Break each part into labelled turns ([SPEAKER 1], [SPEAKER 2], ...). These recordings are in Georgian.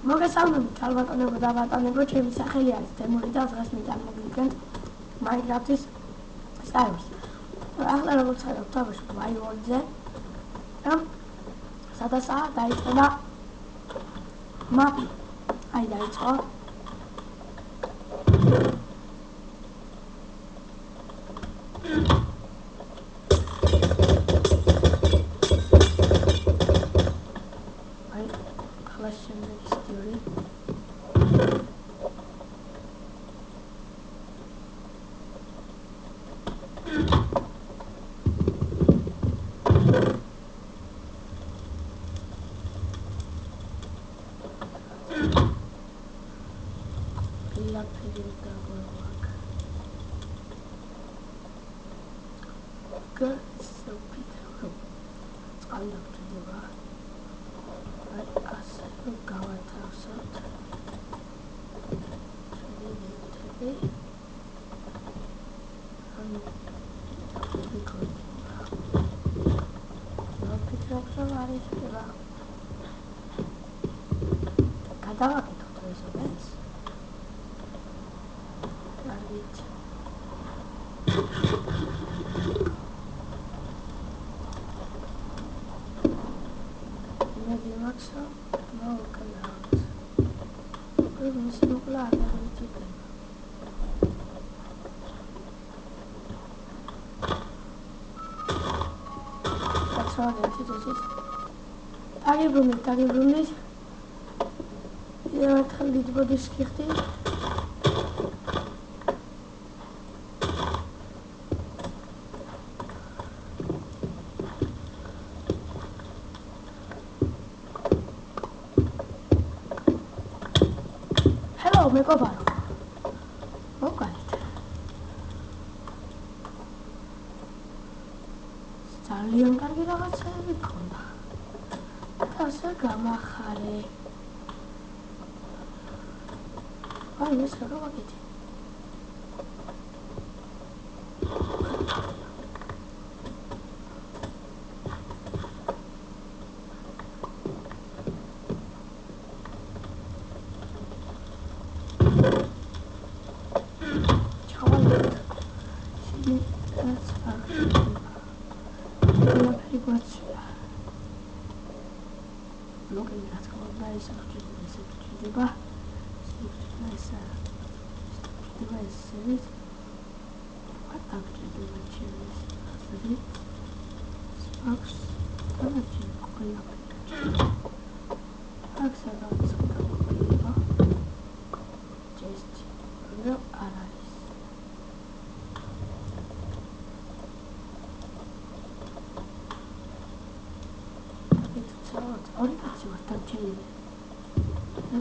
[SPEAKER 1] მოგესალმებით ალბატონებო და ბატონებო, ჩემი სახელი არის თემური და დღეს მინდა მოგიგებთ Minecraft-ის სტაილს. ახლა როგორც ხედავთ, დავუშვებ Minecraft-ზე და სადაცაა დაიწყება მაპი. აი დაიწყო. Tagibrunis. Я отходить буду скихти. Hello, me comparo. Okay. ძალიან კარგი რაღაცები გქონდა. ასე გამახარე. აი ეს რა ვაკეთე?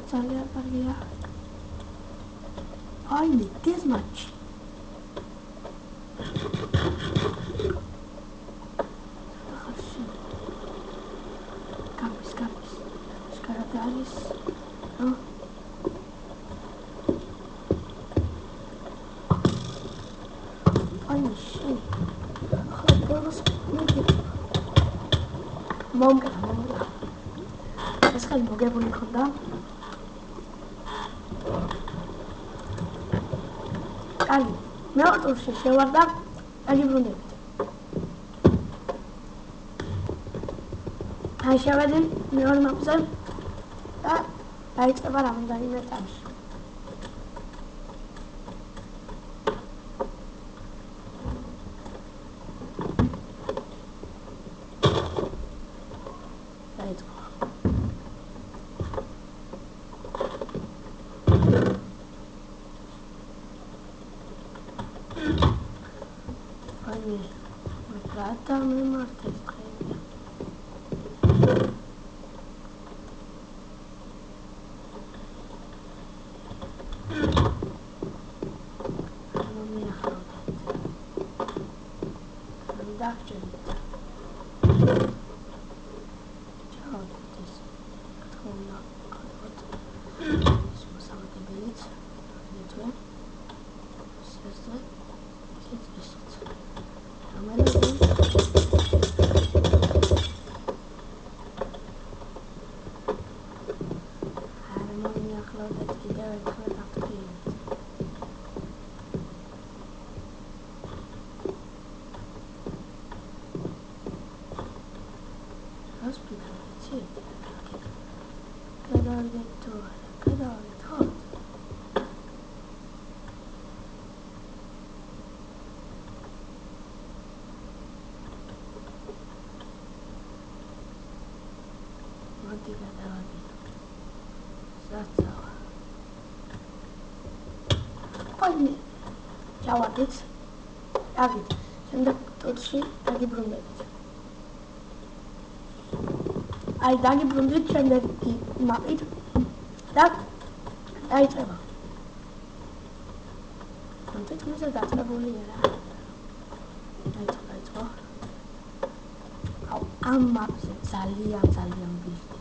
[SPEAKER 1] ძალიან კარგია. აი, this much. Kapis. Skaradaris. Ai, shit. Ხალხს მომგა. ეს ხალხი მოგებული ხონდა. Ali, meu turşu şevarda Ali bunu. Aşağıdan meu mapsal da ayet var ama da yine taş. Ayet. Rata me marte estrella. No me jodas. Production. Ciao a tutti. Katona. Sono salute bellezza. Vedete? Siete? დაახლოებით კიდევ ერთხელ გავთქვით. რას ვფიქრობთ? გადავიდეთ თუ არა, გადავიდეთ, ხო? მოდი გადავიდეთ. საცავა. აი, ჩავარდით. აგით. შემდეგ ტურში დაგიბრუნდებით. აი, დაგიბრუნდით შემდეგი მაპით და დაიწყება. თითქმის დაწყებულია რა. დაიწყო. ამ მაპზე ძალიან ვირდი.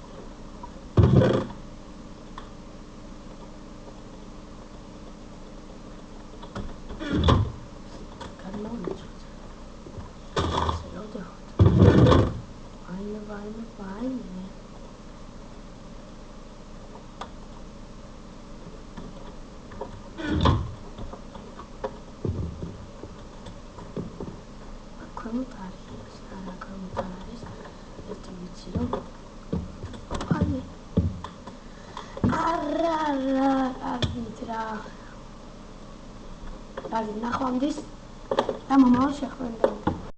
[SPEAKER 1] ნახვამდის და მომავალ შეხვედრამდე.